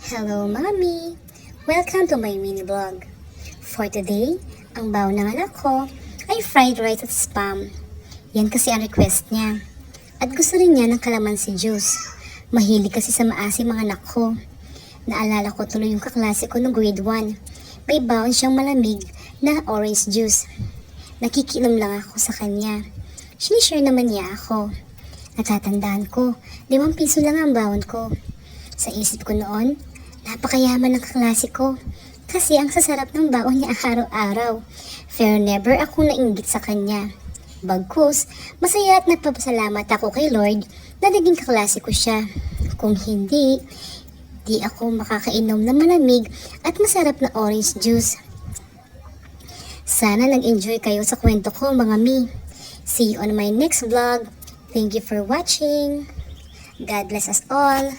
Hello, Mommy! Welcome to my mini vlog. For today, ang baon ng anak ko ay fried rice at spam. Yan kasi ang request niya. At gusto rin niya ng calamansi juice. Mahilig kasi sa maasim mga anak ko. Naalala ko tuloy yung kaklase ko noong grade 1. May baon siyang malamig na orange juice. Nakikinom lang ako sa kanya. Sinishare naman niya ako. Natatandaan ko, 5 piso lang ang baon ko. Sa isip ko noon, napakayaman ng kaklase ko. Kasi ang sasarap ng baon niya araw-araw. Pero never ako nainggit sa kanya. Bagkus, masaya at nagpapasalamat ako kay Lord na naging kaklase ko siya. Kung hindi, di ako makakainom ng malamig at masarap na orange juice. Sana nag-enjoy kayo sa kwento ko mga mi. See you on my next vlog. Thank you for watching. God bless us all.